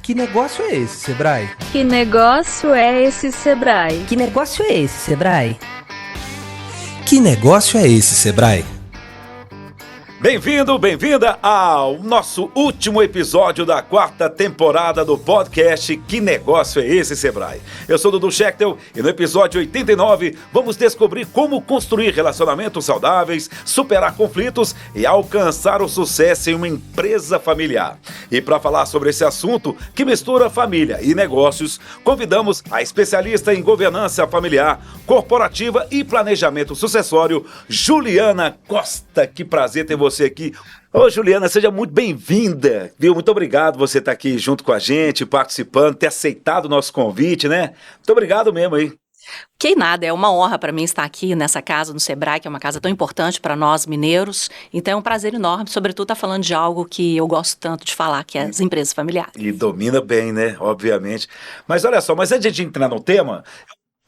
Que negócio é esse, Sebrae? Que negócio é esse, Sebrae? Que negócio é esse, Sebrae? Que negócio é esse, Sebrae? Bem-vindo, bem-vinda ao nosso último episódio da 4ª temporada do podcast Que Negócio é Esse, Sebrae? Eu sou Dudu Schechtel e no episódio 89 vamos descobrir como construir relacionamentos saudáveis, superar conflitos e alcançar o sucesso em uma empresa familiar. E para falar sobre esse assunto que mistura família e negócios, convidamos a especialista em governança familiar, corporativa e planejamento sucessório, Juliana Costa. Que prazer ter você aqui. Ô, Juliana, seja muito bem-vinda, viu? Muito obrigado você estar aqui junto com a gente, participando, ter aceitado o nosso convite, né? Muito obrigado mesmo aí. Que nada, é uma honra para mim estar aqui nessa casa, no Sebrae, que é uma casa tão importante para nós mineiros. Então é um prazer enorme, sobretudo estar falando de algo que eu gosto tanto de falar, que é as empresas familiares. E domina bem, né? Obviamente. Mas olha só, mas antes de entrar no tema,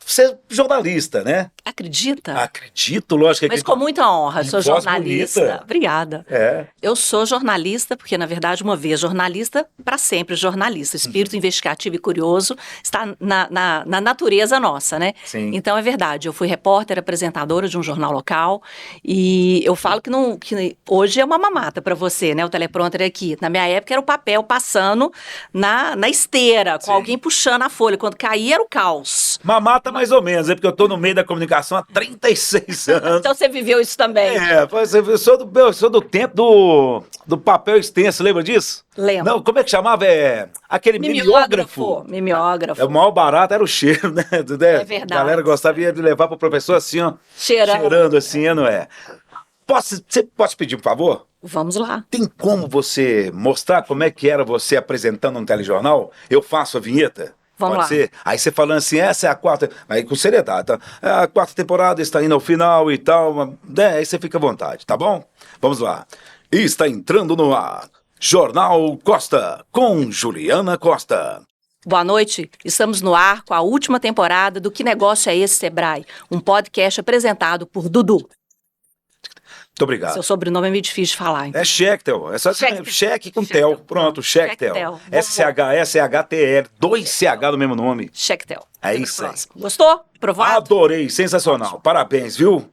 você é jornalista, né? Acredita? Acredito, lógico. Mas com muita honra, sou voz jornalista. bonita. Obrigada. É. Eu sou jornalista, porque na verdade uma vez jornalista, para sempre jornalista. Espírito investigativo e curioso está na natureza nossa, né? Sim. Então é verdade, eu fui repórter, apresentadora de um jornal local e eu falo que hoje é uma mamata para você, né? O teleprompter aqui. Na minha época era o papel passando na esteira, com Sim. alguém puxando a folha. Quando caía era o caos. Mamata mais ou menos, é porque eu tô no meio da comunicação há 36 anos. Então você viveu isso também. Eu sou do tempo do papel extenso, lembra disso? Lembro. Não, como é que chamava? Aquele mimeógrafo. Mimeógrafo. O maior barato era o cheiro, né? É verdade. A galera gostava de levar pro professor assim, ó. Cheirando Assim, não é? Você pode pedir, por favor? Vamos lá. Tem como você mostrar como é que era você apresentando um telejornal? Eu faço a vinheta? Vamos Pode lá. ser? Aí você falando assim, essa é a 4ª... Aí com seriedade, tá? A 4ª temporada está indo ao final e tal. Aí você fica à vontade, tá bom? Vamos lá. E está entrando no ar. Jornal Costa, com Juliana Costa. Boa noite, estamos no ar com a última temporada do Que Negócio é Esse, Sebrae? Um podcast apresentado por Dudu. Muito obrigado. Seu sobrenome é meio difícil de falar. Então. É Schechtel, é só cheque com Schechtel. tel. Pronto, Schechtel. Schechtel. S-H-S-H-T-L, 2 CH do mesmo nome. Schechtel. É Sempre isso aí. próximo. Gostou? Provado? Adorei, sensacional. Parabéns, viu?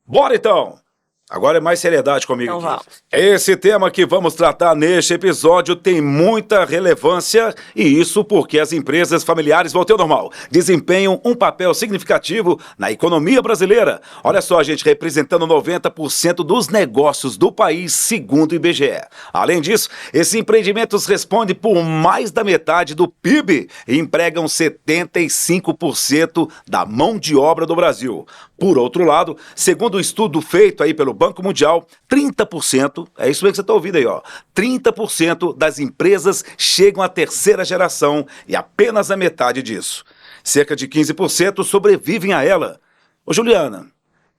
Bora então! Agora é mais seriedade comigo Então aqui. vamos. Esse tema que vamos tratar neste episódio tem muita relevância, e isso porque as empresas familiares, voltei ao normal, desempenham um papel significativo na economia brasileira. Olha só, gente, representando 90% dos negócios do país, segundo o IBGE. Além disso, esses empreendimentos respondem por mais da metade do PIB e empregam 75% da mão de obra do Brasil. Por outro lado, segundo o estudo feito aí pelo Banco Mundial, 30%, é isso mesmo que você está ouvindo aí, ó, 30% das empresas chegam à 3ª geração e apenas a metade disso. Cerca de 15% sobrevivem a ela. Ô Juliana,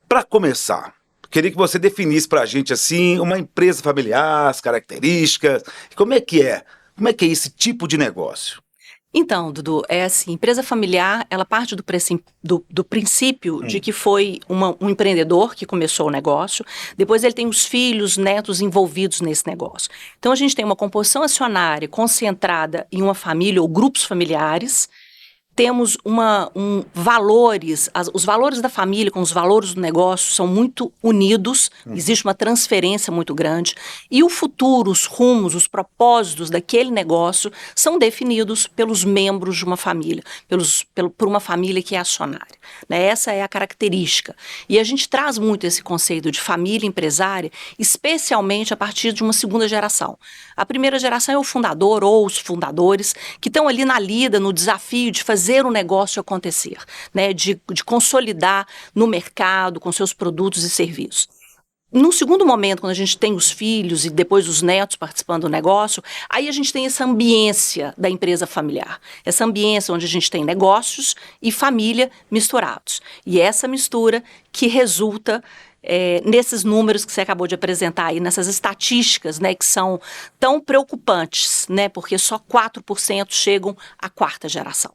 para começar, queria que você definisse para a gente assim uma empresa familiar, as características, como é que é? Como é que é esse tipo de negócio? Então, Dudu, é assim, empresa familiar, ela parte do princípio de que foi um empreendedor que começou o negócio, depois ele tem os filhos, netos envolvidos nesse negócio. Então, a gente tem uma composição acionária concentrada em uma família ou grupos familiares, temos valores, os valores da família com os valores do negócio são muito unidos, existe uma transferência muito grande e o futuro, os rumos, os propósitos daquele negócio são definidos pelos membros de uma família, por uma família que é acionária. Né? Essa é a característica. E a gente traz muito esse conceito de família empresária, especialmente a partir de uma segunda geração. A primeira geração é o fundador ou os fundadores que estão ali na lida, no desafio de fazer o negócio acontecer, né? De consolidar no mercado com seus produtos e serviços. No segundo momento, quando a gente tem os filhos e depois os netos participando do negócio, aí a gente tem essa ambiência da empresa familiar. Essa ambiência onde a gente tem negócios e família misturados. E essa mistura que resulta nesses números que você acabou de apresentar aí, nessas estatísticas, né, que são tão preocupantes, né, porque só 4% chegam à 4ª geração.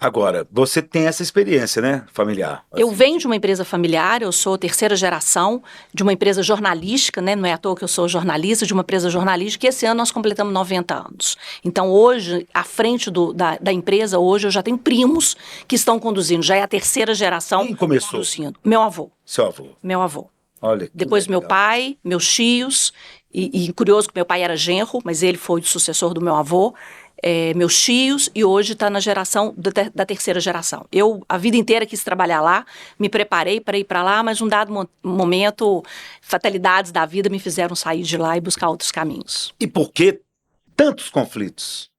Agora, você tem essa experiência, né, familiar? Eu venho de uma empresa familiar, eu sou terceira geração de uma empresa jornalística, né? Não é à toa que eu sou jornalista, de uma empresa jornalística, e esse ano nós completamos 90 anos. Então, hoje, à frente da empresa, hoje eu já tenho primos que estão conduzindo, já é a terceira geração. Quem começou? Conduzindo. Meu avô. Seu avô. Meu avô. Olha que Depois legal. meu pai, meus tios, e curioso que meu pai era genro, mas ele foi o sucessor do meu avô. Meus tios, e hoje está na geração da terceira geração. Eu, a vida inteira, quis trabalhar lá, me preparei para ir para lá, mas num dado momento, fatalidades da vida me fizeram sair de lá e buscar outros caminhos. E por que tantos conflitos?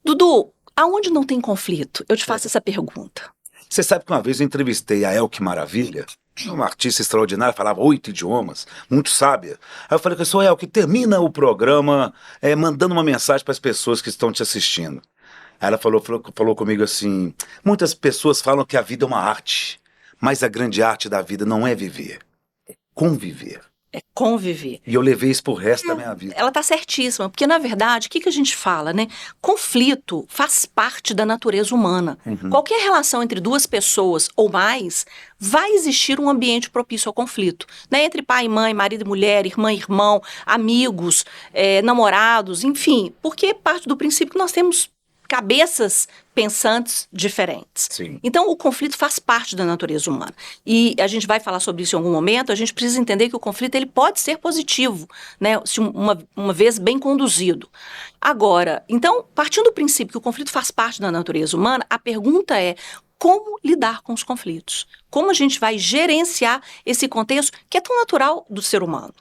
Dudu, aonde não tem conflito? Eu te faço essa pergunta. Você sabe que uma vez eu entrevistei a Elke Maravilha, uma artista extraordinária, falava 8 idiomas, muito sábia. Aí eu falei com a Elke, termina o programa mandando uma mensagem para as pessoas que estão te assistindo. Aí ela falou comigo assim, muitas pessoas falam que a vida é uma arte, mas a grande arte da vida não é viver, é conviver. É conviver. E eu levei isso pro resto da minha vida. Ela está certíssima, porque na verdade, o que a gente fala, né? Conflito faz parte da natureza humana. Qualquer relação entre duas pessoas ou mais, vai existir um ambiente propício ao conflito, né? Entre pai e mãe, marido e mulher, irmã e irmão, amigos, namorados, enfim, porque parte do princípio que nós temos cabeças pensantes diferentes. Sim. Então, o conflito faz parte da natureza humana. E a gente vai falar sobre isso em algum momento, a gente precisa entender que o conflito ele pode ser positivo, né, se uma vez bem conduzido. Agora, então, partindo do princípio que o conflito faz parte da natureza humana, a pergunta é como lidar com os conflitos? Como a gente vai gerenciar esse contexto que é tão natural do ser humano?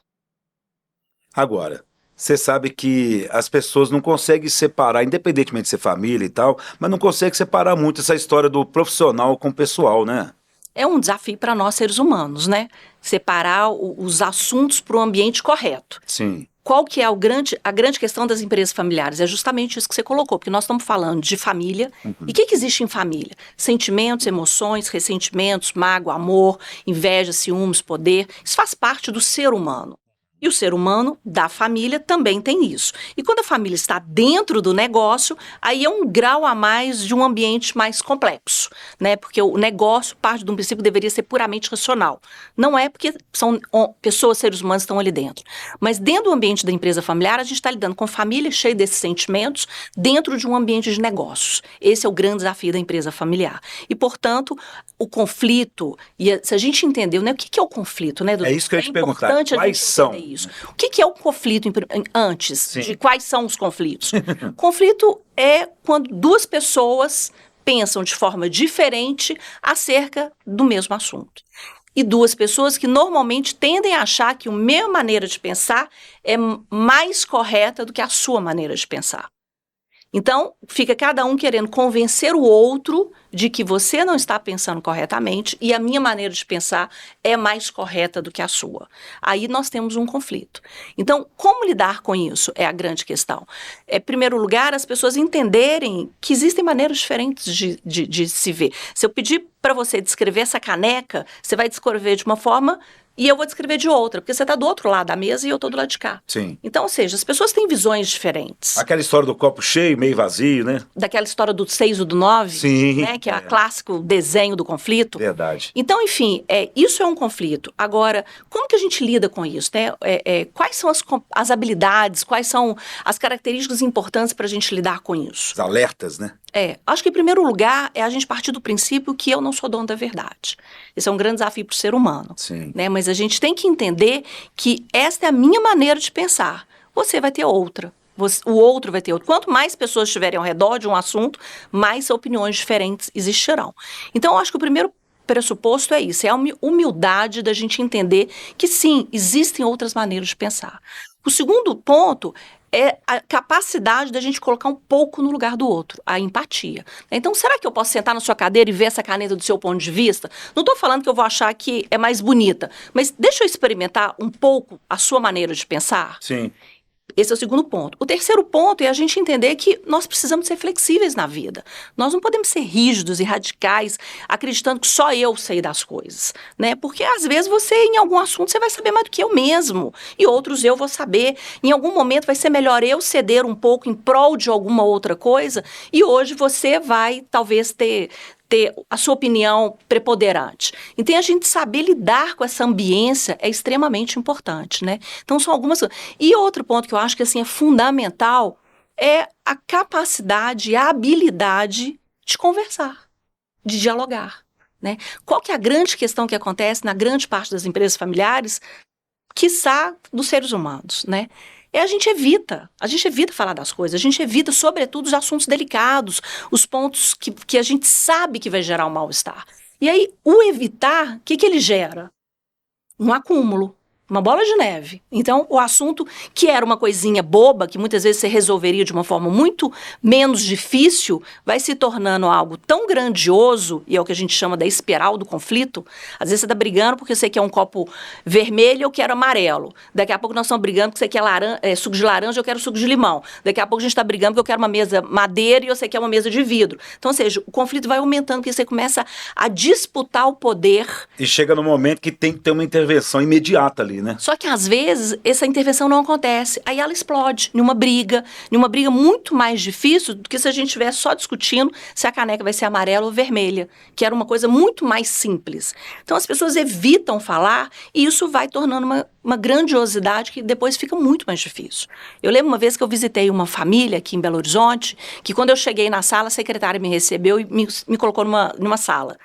Agora, você sabe que as pessoas não conseguem separar, independentemente de ser família e tal, mas não conseguem separar muito essa história do profissional com o pessoal, né? É um desafio para nós seres humanos, né? Separar os assuntos para o ambiente correto. Sim. Qual que é a grande questão das empresas familiares? É justamente isso que você colocou, porque nós estamos falando de família. E o que existe em família? Sentimentos, emoções, ressentimentos, mágoa, amor, inveja, ciúmes, poder. Isso faz parte do ser humano. E o ser humano da família também tem isso. E quando a família está dentro do negócio, aí é um grau a mais de um ambiente mais complexo, né? Porque o negócio parte de um princípio que deveria ser puramente racional. Não é porque são pessoas, seres humanos que estão ali dentro. Mas dentro do ambiente da empresa familiar, a gente está lidando com família cheia desses sentimentos dentro de um ambiente de negócios. Esse é o grande desafio da empresa familiar. E, portanto, o conflito, se a gente entendeu, né, o que é o conflito, né, Dudu? É isso que eu ia te perguntar. Quais são? Isso. O que é o conflito antes? Sim. De quais são os conflitos? Conflito é quando duas pessoas pensam de forma diferente acerca do mesmo assunto. E duas pessoas que normalmente tendem a achar que a minha maneira de pensar é mais correta do que a sua maneira de pensar. Então, fica cada um querendo convencer o outro de que você não está pensando corretamente e a minha maneira de pensar é mais correta do que a sua. Aí nós temos um conflito. Então, como lidar com isso é a grande questão. Em primeiro lugar, as pessoas entenderem que existem maneiras diferentes de se ver. Se eu pedir para você descrever essa caneca, você vai descrever de uma forma e eu vou descrever de outra, porque você está do outro lado da mesa e eu estou do lado de cá. Sim. Então, ou seja, as pessoas têm visões diferentes. Aquela história do copo cheio, meio vazio, né? Daquela história do 6 ou do 9, Sim, né, que é o clássico desenho do conflito. Verdade. Então, enfim, isso é um conflito. Agora, como que a gente lida com isso? Né? Quais são as habilidades, quais são as características importantes para a gente lidar com isso? Os alertas, né? Acho que em primeiro lugar é a gente partir do princípio que eu não sou dono da verdade. Esse é um grande desafio para o ser humano. Sim. Né? Mas a gente tem que entender que esta é a minha maneira de pensar. Você vai ter outra. O outro vai ter outro. Quanto mais pessoas estiverem ao redor de um assunto, mais opiniões diferentes existirão. Então, eu acho que o primeiro pressuposto é isso, é a humildade da gente entender que sim, existem outras maneiras de pensar. O segundo ponto é a capacidade da gente colocar um pouco no lugar do outro, a empatia. Então, será que eu posso sentar na sua cadeira e ver essa caneta do seu ponto de vista? Não estou falando que eu vou achar que é mais bonita, mas deixa eu experimentar um pouco a sua maneira de pensar. Sim. Esse é o segundo ponto. O terceiro ponto é a gente entender que nós precisamos ser flexíveis na vida. Nós não podemos ser rígidos e radicais, acreditando que só eu sei das coisas, né? Porque às vezes você, em algum assunto, você vai saber mais do que eu mesmo, e outros eu vou saber. Em algum momento vai ser melhor eu ceder um pouco em prol de alguma outra coisa, e hoje você vai, talvez, ter a sua opinião preponderante. Então, a gente saber lidar com essa ambiência é extremamente importante, né? Então, são algumas... E outro ponto que eu acho que, assim, é fundamental é a capacidade e a habilidade de conversar, de dialogar, né? Qual que é a grande questão que acontece na grande parte das empresas familiares, quiçá dos seres humanos, né? A gente evita falar das coisas, a gente evita, sobretudo, os assuntos delicados, os pontos que a gente sabe que vai gerar um mal-estar. E aí, o evitar, o que ele gera? Um acúmulo, uma bola de neve. Então, o assunto que era uma coisinha boba, que muitas vezes você resolveria de uma forma muito menos difícil, vai se tornando algo tão grandioso, e é o que a gente chama da espiral do conflito. Às vezes você está brigando porque você quer um copo vermelho e eu quero amarelo. Daqui a pouco nós estamos brigando porque você quer suco de laranja e eu quero suco de limão. Daqui a pouco a gente está brigando porque eu quero uma mesa madeira e você quer uma mesa de vidro. Então, ou seja, o conflito vai aumentando porque você começa a disputar o poder. E chega no momento que tem que ter uma intervenção imediata ali, né? Só que, às vezes, essa intervenção não acontece. Aí ela explode numa briga muito mais difícil do que se a gente estivesse só discutindo se a caneca vai ser amarela ou vermelha, que era uma coisa muito mais simples. Então, as pessoas evitam falar e isso vai tornando uma grandiosidade que depois fica muito mais difícil. Eu lembro uma vez que eu visitei uma família aqui em Belo Horizonte, que quando eu cheguei na sala, a secretária me recebeu e me colocou numa sala.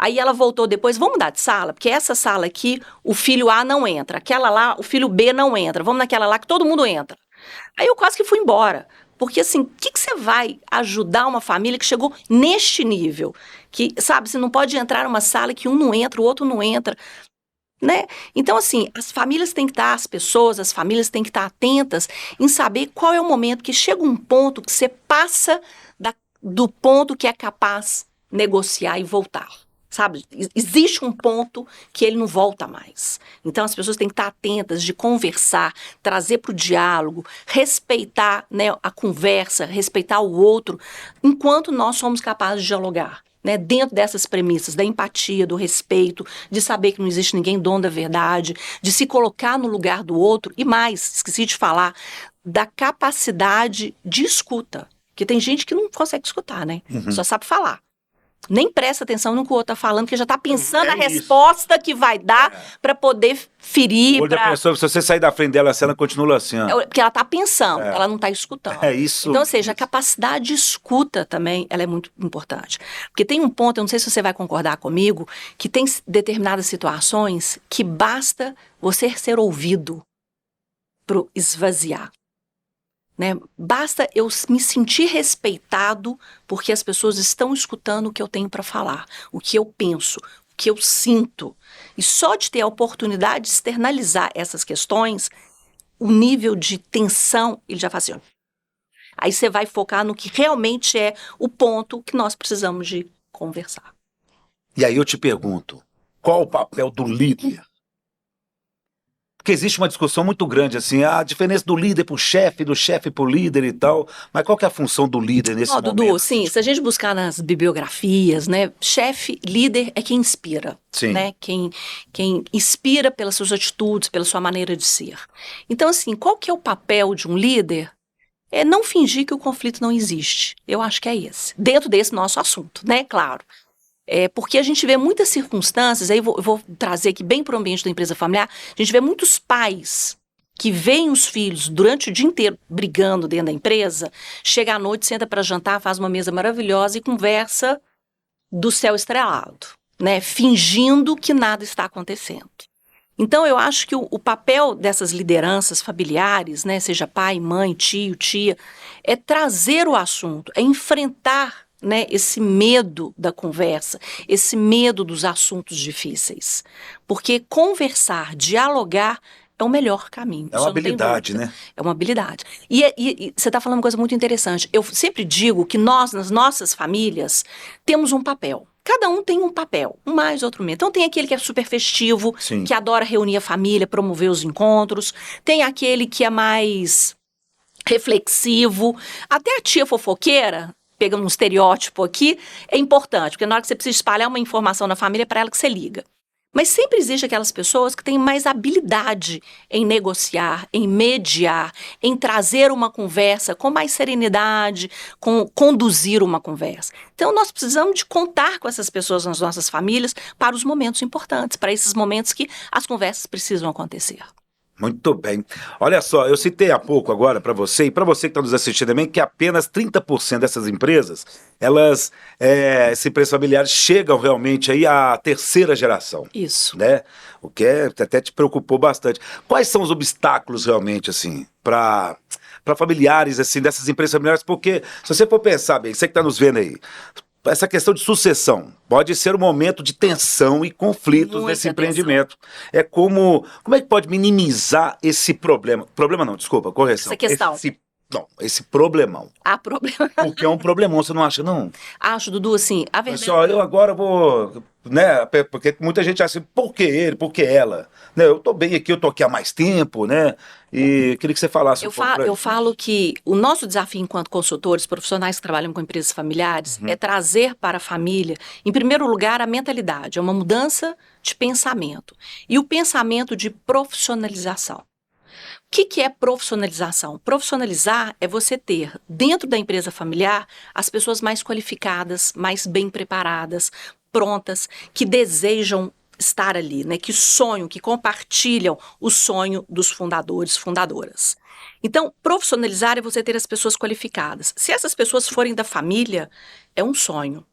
Aí ela voltou depois, vamos mudar de sala, porque essa sala aqui, o filho A não entra, aquela lá, o filho B não entra, vamos naquela lá que todo mundo entra. Aí eu quase que fui embora, porque assim, o que você vai ajudar uma família que chegou neste nível? Que, sabe, você não pode entrar numa sala que um não entra, o outro não entra, né? Então, assim, as famílias têm que estar, as famílias têm que estar atentas em saber qual é o momento que chega um ponto que você passa do ponto que é capaz de negociar e voltar. Sabe, existe um ponto que ele não volta mais. Então as pessoas têm que estar atentas de conversar, trazer para o diálogo, respeitar, né, a conversa, respeitar o outro, enquanto nós somos capazes de dialogar, né, dentro dessas premissas da empatia, do respeito, de saber que não existe ninguém dono da verdade, de se colocar no lugar do outro e mais, esqueci de falar, da capacidade de escuta. Porque tem gente que não consegue escutar, né? Só sabe falar. Nem presta atenção no que o outro está falando, porque já está pensando na resposta que vai dar para poder ferir. Olha a pessoa, se você sair da frente dela, a cena continua assim. Porque ela está pensando, ela não está escutando. É isso. Então, ou seja, a capacidade de escuta também, ela é muito importante. Porque tem um ponto, eu não sei se você vai concordar comigo, que tem determinadas situações que basta você ser ouvido para esvaziar. Né? Basta eu me sentir respeitado porque as pessoas estão escutando o que eu tenho para falar, o que eu penso, o que eu sinto. E só de ter a oportunidade de externalizar essas questões, o nível de tensão, ele já faz assim. Aí você vai focar no que realmente é o ponto que nós precisamos de conversar. E aí eu te pergunto, qual o papel do líder? Porque existe uma discussão muito grande, assim, a diferença do líder para o chefe, do chefe para o líder e tal, mas qual que é a função do líder nesse momento? Dudu, sim, se a gente buscar nas bibliografias, né, chefe, líder é quem inspira, sim, né, quem inspira pelas suas atitudes, pela sua maneira de ser. Então, assim, qual que é o papel de um líder? É não fingir que o conflito não existe. Eu acho que é esse, dentro desse nosso assunto, né, claro. Porque a gente vê muitas circunstâncias, aí eu vou trazer aqui bem para o ambiente da empresa familiar, a gente vê muitos pais que veem os filhos durante o dia inteiro brigando dentro da empresa, chega à noite, senta para jantar, faz uma mesa maravilhosa e conversa do céu estrelado, né, fingindo que nada está acontecendo. Então eu acho que o papel dessas lideranças familiares, né, seja pai, mãe, tio, tia, é trazer o assunto, é enfrentar, né, esse medo da conversa, esse medo dos assuntos difíceis. Porque conversar, dialogar é o melhor caminho. É uma habilidade, né? É uma habilidade. E você está falando uma coisa muito interessante. Eu sempre digo que nós, nas nossas famílias, temos um papel. Cada um tem um papel, um mais, outro menos. Então tem aquele que é super festivo, sim, que adora reunir a família, promover os encontros. Tem aquele que é mais reflexivo, até a tia fofoqueira, pegando um estereótipo aqui, é importante, porque na hora que você precisa espalhar uma informação na família, é para ela que você liga. Mas sempre existe aquelas pessoas que têm mais habilidade em negociar, em mediar, em trazer uma conversa com mais serenidade, conduzir uma conversa. Então, nós precisamos de contar com essas pessoas nas nossas famílias para os momentos importantes, para esses momentos que as conversas precisam acontecer. Muito bem. Olha só, eu citei há pouco agora para você e para você que está nos assistindo também, que apenas 30% dessas empresas, essas empresas familiares chegam realmente aí à terceira geração. Isso. Né? O que até te preocupou bastante. Quais são os obstáculos realmente, assim, para familiares, assim, dessas empresas familiares? Porque, se você for pensar bem, você que está nos vendo aí, essa questão de sucessão pode ser um momento de tensão e conflitos Muita nesse tensão. empreendimento. Como é que pode minimizar esse problema? Problema não, desculpa, correção. Essa questão. Esse problemão. Há problema. Porque é um problemão, você não acha, não? Acho, Dudu, assim, a Mas verdade... só, eu agora vou, né, porque muita gente acha assim, por que ele, por que ela? Né, eu tô bem aqui, eu tô aqui há mais tempo, né, e queria que você falasse um pouco pra Eu gente. falo que o nosso desafio enquanto consultores, profissionais que trabalham com empresas familiares, é trazer para a família, em primeiro lugar, a mentalidade, é uma mudança de pensamento. E o pensamento de profissionalização. O que é profissionalização? Profissionalizar é você ter, dentro da empresa familiar, as pessoas mais qualificadas, mais bem preparadas, prontas, que desejam estar ali, né? Que sonham, que compartilham o sonho dos fundadores, fundadoras. Então, profissionalizar é você ter as pessoas qualificadas. Se essas pessoas forem da família, é um sonho.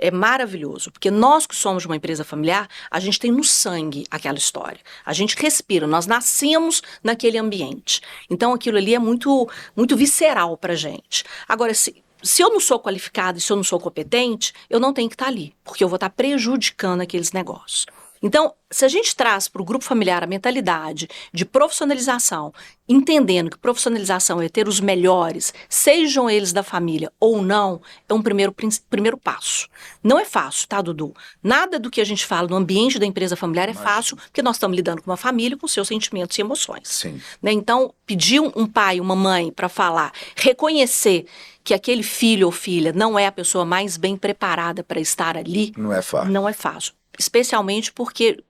É maravilhoso, porque nós que somos uma empresa familiar, a gente tem no sangue aquela história. A gente respira, nós nascemos naquele ambiente. Então aquilo ali é muito, muito visceral pra gente. Agora, se eu não sou qualificada e se eu não sou competente, eu não tenho que estar ali, porque eu vou estar prejudicando aqueles negócios. Então, se a gente traz para o grupo familiar a mentalidade de profissionalização, entendendo que profissionalização é ter os melhores, sejam eles da família ou não, é um primeiro passo. Não é fácil, tá, Dudu? Nada do que a gente fala no ambiente da empresa familiar é fácil, porque nós estamos lidando com uma família com seus sentimentos e emoções. Sim. Né? Então, pedir um pai, uma mãe para falar, reconhecer que aquele filho ou filha não é a pessoa mais bem preparada para estar ali, Não é fácil. não é fácil. Especialmente porque,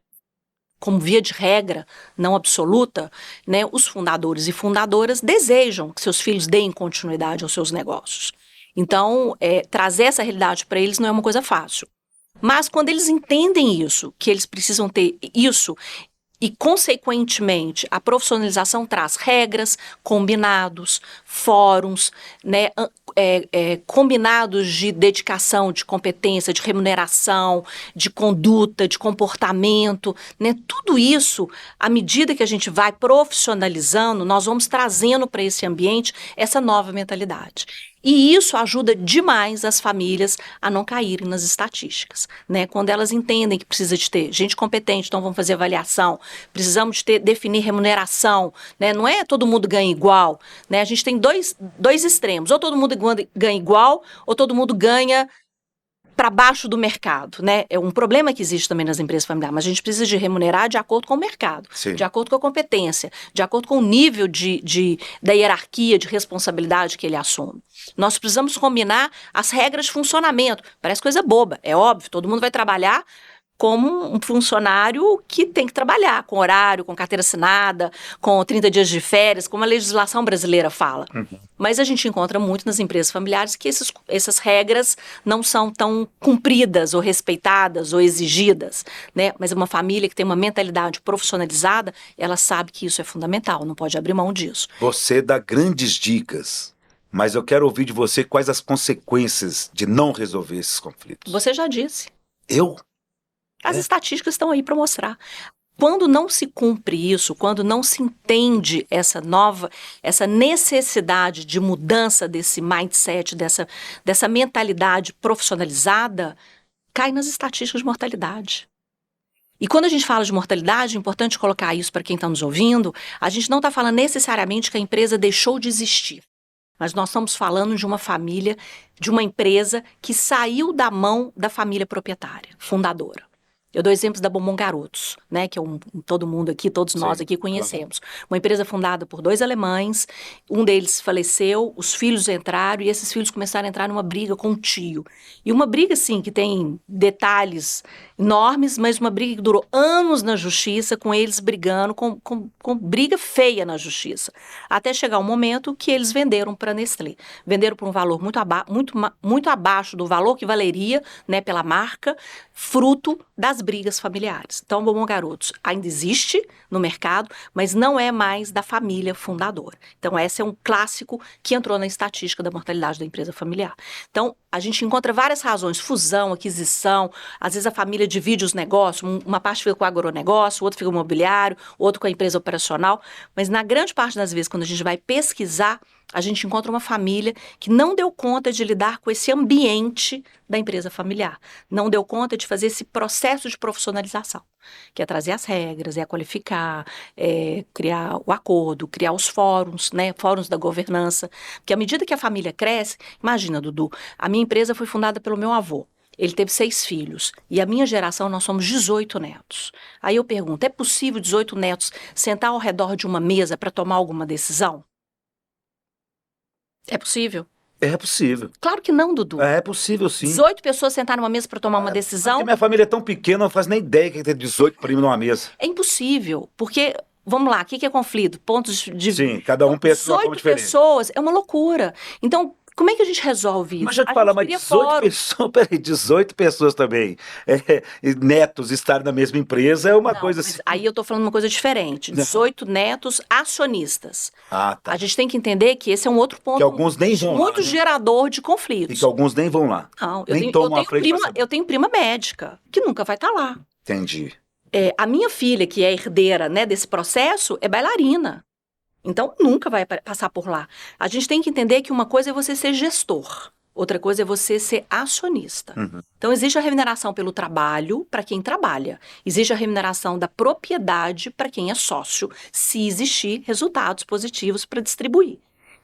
como via de regra, não absoluta, né, os fundadores e fundadoras desejam que seus filhos deem continuidade aos seus negócios. Então, trazer essa realidade para eles não é uma coisa fácil. Mas quando eles entendem isso, que eles precisam ter isso, e, consequentemente, a profissionalização traz regras, combinados, fóruns, né, combinados de dedicação, de competência, de remuneração, de conduta, de comportamento, né, tudo isso, à medida que a gente vai profissionalizando, nós vamos trazendo para esse ambiente essa nova mentalidade. E isso ajuda demais as famílias a não caírem nas estatísticas, né? Quando elas entendem que precisa de ter gente competente, então vamos fazer avaliação, precisamos de definir remuneração, né? Não é todo mundo ganha igual, né? A gente tem dois extremos, ou todo mundo ganha igual, ou todo mundo ganha para baixo do mercado, né? É um problema que existe também nas empresas familiares, mas a gente precisa de remunerar de acordo com o mercado, Sim. de acordo com a competência, de acordo com o nível da hierarquia, de responsabilidade que ele assume. Nós precisamos combinar as regras de funcionamento. Parece coisa boba, é óbvio, todo mundo vai trabalhar como um funcionário que tem que trabalhar, com horário, com carteira assinada, com 30 dias de férias, como a legislação brasileira fala. Mas a gente encontra muito nas empresas familiares que essas regras não são tão cumpridas ou respeitadas ou exigidas, né? Mas uma família que tem uma mentalidade profissionalizada, ela sabe que isso é fundamental, não pode abrir mão disso. Você dá grandes dicas, mas eu quero ouvir de você quais as consequências de não resolver esses conflitos. Você já disse. Eu? As estatísticas estão aí para mostrar. Quando não se cumpre isso, quando não se entende essa necessidade de mudança desse mindset, dessa mentalidade profissionalizada, cai nas estatísticas de mortalidade. E quando a gente fala de mortalidade, é importante colocar isso para quem está nos ouvindo, a gente não está falando necessariamente que a empresa deixou de existir. Mas nós estamos falando de uma família, de uma empresa que saiu da mão da família proprietária, fundadora. Eu dou exemplos da Bombom Garotos, né, que é todo mundo aqui, todos nós aqui conhecemos. Uma empresa fundada por 2 alemães, um deles faleceu, os filhos entraram e esses filhos começaram a entrar numa briga com o tio. E uma briga, assim, que tem detalhes enormes, mas uma briga que durou anos na justiça, com eles brigando, com briga feia na justiça. Até chegar um momento que eles venderam para a Nestlé. Venderam por um valor muito abaixo do valor que valeria, né, pela marca, fruto das brigas familiares. Então, Bombom Garotos ainda existe no mercado, mas não é mais da família fundadora. Então, esse é um clássico que entrou na estatística da mortalidade da empresa familiar. Então, a gente encontra várias razões, fusão, aquisição, às vezes a família divide os negócios, uma parte fica com o agronegócio, outro fica com o imobiliário, outro com a empresa operacional, mas na grande parte das vezes, quando a gente vai pesquisar, a gente encontra uma família que não deu conta de lidar com esse ambiente da empresa familiar, não deu conta de fazer esse processo de profissionalização, que é trazer as regras, é qualificar, é criar o acordo, criar os fóruns, né, fóruns da governança, porque à medida que a família cresce, imagina, Dudu, a minha empresa foi fundada pelo meu avô. Ele teve 6 filhos. E a minha geração, nós somos 18 netos. Aí eu pergunto, é possível 18 netos sentar ao redor de uma mesa para tomar alguma decisão? É possível? É possível. Claro que não, Dudu. É possível, sim. 18 pessoas sentaram numa mesa para tomar uma decisão? Porque minha família é tão pequena, eu não faço nem ideia que tem 18 primos numa mesa. É impossível, porque... Vamos lá, o que é conflito? Pontos de... Sim, cada um pensa de uma forma 18 diferente. pessoas, é uma loucura. Então, como é que a gente resolve isso? Mas deixa eu te falar, mas 18 pessoas, peraí, 18 pessoas também, netos estarem na mesma empresa é uma coisa assim. Aí eu tô falando uma coisa diferente. 18 netos acionistas. Ah, tá. A gente tem que entender que esse é um outro ponto Que alguns nem vão lá, muito né? gerador de E conflitos. que alguns nem vão lá. Não, Nem tomam a frente pra saber. eu tenho prima médica, que nunca vai estar lá. Entendi. A minha filha, que é herdeira, né, desse processo, é bailarina. Então, nunca vai passar por lá. A gente tem que entender que uma coisa é você ser gestor, outra coisa é você ser acionista. Uhum. Então, existe a remuneração pelo trabalho para quem trabalha. Existe a remuneração da propriedade para quem é sócio, se existir resultados positivos para distribuir.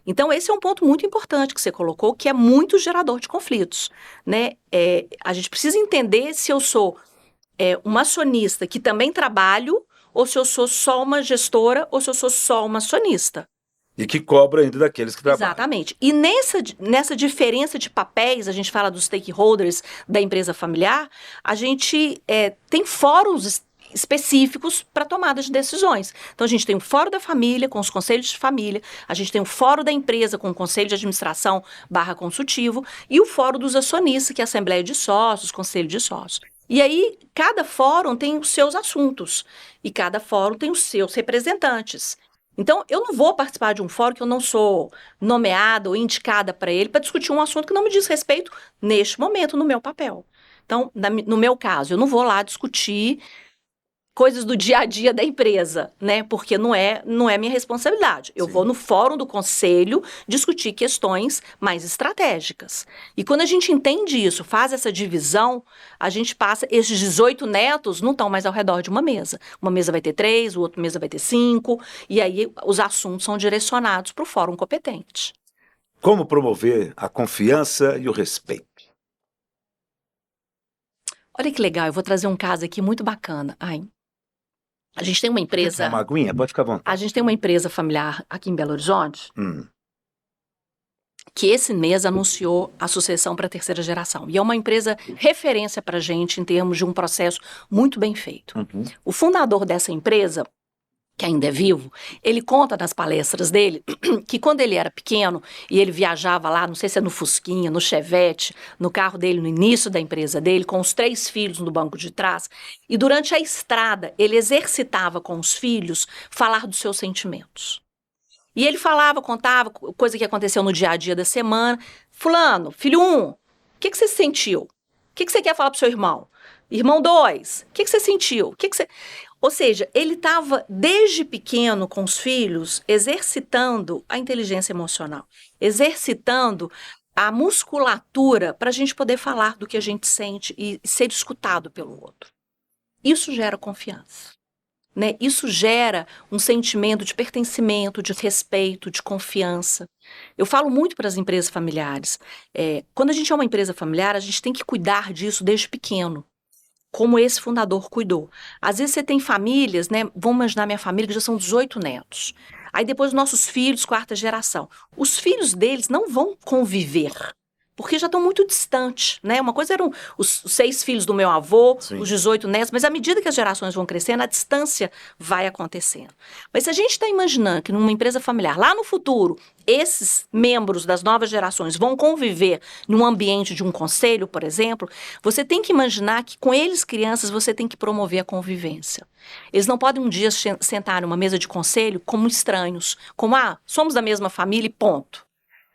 Então, esse é um ponto muito importante que você colocou, que é muito gerador de conflitos, né? A gente precisa entender se eu sou uma acionista que também trabalho, ou se eu sou só uma gestora, ou se eu sou só uma acionista. E que cobra ainda daqueles que trabalham. Exatamente. E nessa diferença de papéis, a gente fala dos stakeholders da empresa familiar, a gente tem fóruns específicos para tomada de decisões. Então, a gente tem o fórum da família, com os conselhos de família, a gente tem o fórum da empresa, com o conselho de administração /consultivo, e o fórum dos acionistas, que é a assembleia de sócios, conselho de sócios. E aí, cada fórum tem os seus assuntos, e cada fórum tem os seus representantes. Então, eu não vou participar de um fórum que eu não sou nomeada ou indicada para ele para discutir um assunto que não me diz respeito neste momento, no meu papel. Então, no meu caso, eu não vou lá discutir coisas do dia a dia da empresa, né? Porque não é minha responsabilidade. Eu vou no fórum do conselho discutir questões mais estratégicas. E quando a gente entende isso, faz essa divisão, a gente passa, esses 18 netos não estão mais ao redor de uma mesa. Uma mesa vai ter 3, o outro mesa vai ter 5, e aí os assuntos são direcionados para o fórum competente. Como promover a confiança e o respeito? Olha que legal, eu vou trazer um caso aqui muito bacana. A gente tem uma empresa... Uma aguinha? Pode ficar à vontade. A gente tem uma empresa familiar aqui em Belo Horizonte que esse mês anunciou a sucessão para a 3ª geração. E é uma empresa referência para a gente em termos de um processo muito bem feito. Uhum. O fundador dessa empresa, que ainda é vivo, ele conta nas palestras dele que quando ele era pequeno e ele viajava lá, não sei se é no Fusquinha, no Chevette, no carro dele, no início da empresa dele, com os 3 filhos no banco de trás, e durante a estrada ele exercitava com os filhos falar dos seus sentimentos. E ele falava, contava, coisa que aconteceu no dia a dia da semana. Fulano, filho 1, o que você sentiu? O que você quer falar pro seu irmão? Irmão 2, o que você sentiu? O que você... Ou seja, ele estava desde pequeno com os filhos exercitando a inteligência emocional, exercitando a musculatura para a gente poder falar do que a gente sente e ser escutado pelo outro. Isso gera confiança, né? Isso gera um sentimento de pertencimento, de respeito, de confiança. Eu falo muito para as empresas familiares. Quando a gente é uma empresa familiar, a gente tem que cuidar disso desde pequeno. como esse fundador cuidou. Às vezes você tem famílias, né? Vamos imaginar minha família, que já são 18 netos. Aí depois nossos filhos, 4ª geração. Os filhos deles não vão conviver, porque já estão muito distantes, né? Uma coisa eram os 6 filhos do meu avô, Sim. os 18 netos, mas à medida que as gerações vão crescendo, a distância vai acontecendo. Mas se a gente está imaginando que numa empresa familiar, lá no futuro, esses membros das novas gerações vão conviver num ambiente de um conselho, por exemplo, você tem que imaginar que com eles, crianças, você tem que promover a convivência. Eles não podem um dia sentar numa mesa de conselho como estranhos, como, somos da mesma família e ponto.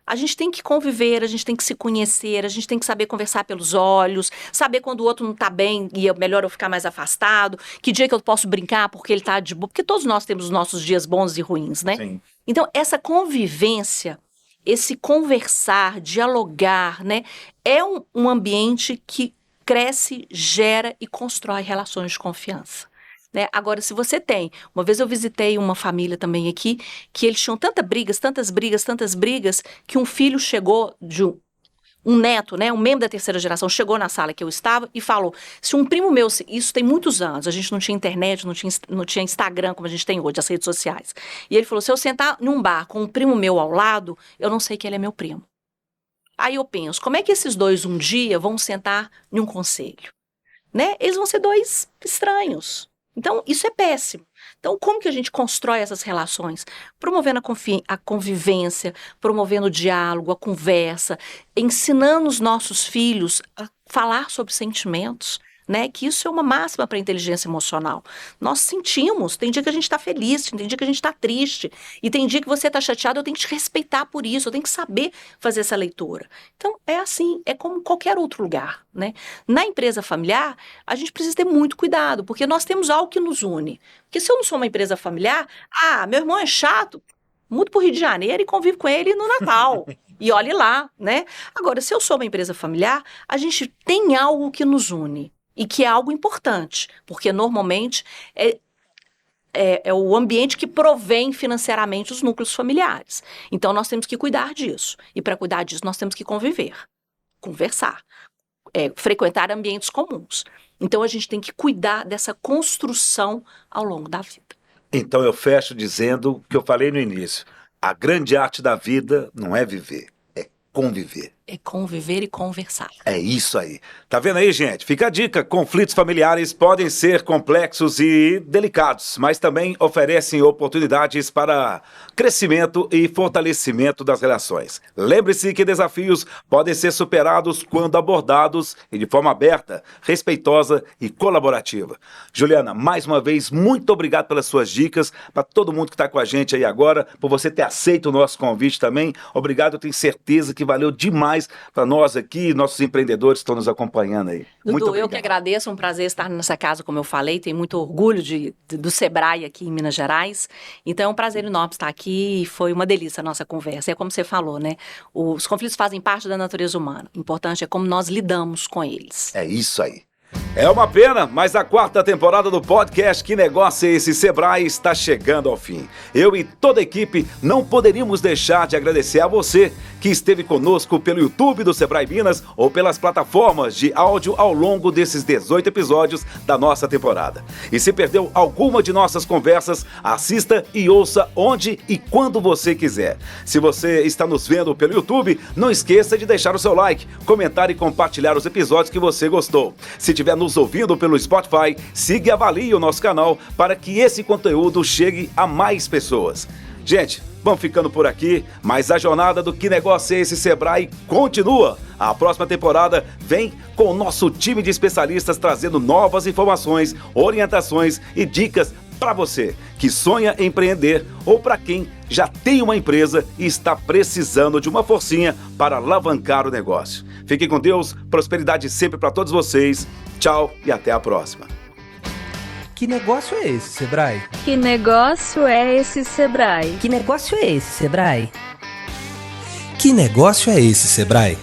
A gente tem que conviver, a gente tem que se conhecer, a gente tem que saber conversar pelos olhos, saber quando o outro não está bem e é melhor eu ficar mais afastado, que dia que eu posso brincar porque ele está de boa, porque todos nós temos os nossos dias bons e ruins, né? Sim. Então, essa convivência, esse conversar, dialogar, né, é um ambiente que cresce, gera e constrói relações de confiança. Né? Agora, se você tem... Uma vez eu visitei uma família também aqui, que eles tinham tantas brigas, que um filho chegou de um neto, né, um membro da 3ª geração, chegou na sala que eu estava e falou, se um primo meu, isso tem muitos anos, a gente não tinha internet, não tinha Instagram como a gente tem hoje, as redes sociais. E ele falou, se eu sentar num bar com um primo meu ao lado, eu não sei que ele é meu primo. Aí eu penso, como é que esses dois um dia vão sentar em um conselho? Né? Eles vão ser 2 estranhos. Então, isso é péssimo. Então, como que a gente constrói essas relações? Promovendo a convivência, promovendo o diálogo, a conversa, ensinando os nossos filhos a falar sobre sentimentos, né? Que isso é uma máxima para a inteligência emocional. Nós sentimos, tem dia que a gente está feliz, tem dia que a gente está triste, e tem dia que você está chateado, eu tenho que te respeitar por isso, eu tenho que saber fazer essa leitura. Então, é assim, é como qualquer outro lugar, né? Na empresa familiar, a gente precisa ter muito cuidado, porque nós temos algo que nos une. Porque se eu não sou uma empresa familiar, meu irmão é chato, mudo para o Rio de Janeiro e convivo com ele no Natal. E olhe lá, né? Agora, se eu sou uma empresa familiar, a gente tem algo que nos une. E que é algo importante, porque normalmente é o ambiente que provém financeiramente os núcleos familiares. Então, nós temos que cuidar disso. E para cuidar disso, nós temos que conviver, conversar, frequentar ambientes comuns. Então, a gente tem que cuidar dessa construção ao longo da vida. Então eu fecho dizendo o que eu falei no início. A grande arte da vida não é viver, é conviver. É conviver e conversar. É isso aí. Tá vendo aí, gente? Fica a dica. Conflitos familiares podem ser complexos e delicados, mas também oferecem oportunidades para crescimento e fortalecimento das relações. Lembre-se que desafios podem ser superados quando abordados e de forma aberta, respeitosa e colaborativa. Juliana, mais uma vez, muito obrigado pelas suas dicas, para todo mundo que está com a gente aí agora, por você ter aceito o nosso convite também. Obrigado, eu tenho certeza que valeu demais para nós aqui, nossos empreendedores que estão nos acompanhando aí. Muito Dudu, obrigado. eu que agradeço, um prazer estar nessa casa, como eu falei, tenho muito orgulho do Sebrae aqui em Minas Gerais, então é um prazer enorme estar aqui e foi uma delícia a nossa conversa. É como você falou, né? Os conflitos fazem parte da natureza humana, o importante é como nós lidamos com eles. É isso aí. É uma pena, mas a 4ª temporada do podcast Que Negócio é Esse Sebrae está chegando ao fim. Eu e toda a equipe não poderíamos deixar de agradecer a você que esteve conosco pelo YouTube do Sebrae Minas ou pelas plataformas de áudio ao longo desses 18 episódios da nossa temporada. E se perdeu alguma de nossas conversas, assista e ouça onde e quando você quiser. Se você está nos vendo pelo YouTube, não esqueça de deixar o seu like, comentar e compartilhar os episódios que você gostou. Se estiver nos ouvindo pelo Spotify, siga e avalie o nosso canal para que esse conteúdo chegue a mais pessoas. Gente, vamos ficando por aqui, mas a jornada do Que Negócio é Esse Sebrae continua. A próxima temporada vem com o nosso time de especialistas trazendo novas informações, orientações e dicas para você que sonha em empreender ou para quem já tem uma empresa e está precisando de uma forcinha para alavancar o negócio. Fiquem com Deus, prosperidade sempre para todos vocês. Tchau e até a próxima. Que negócio é esse, Sebrae? Que negócio é esse, Sebrae? Que negócio é esse, Sebrae? Que negócio é esse, Sebrae?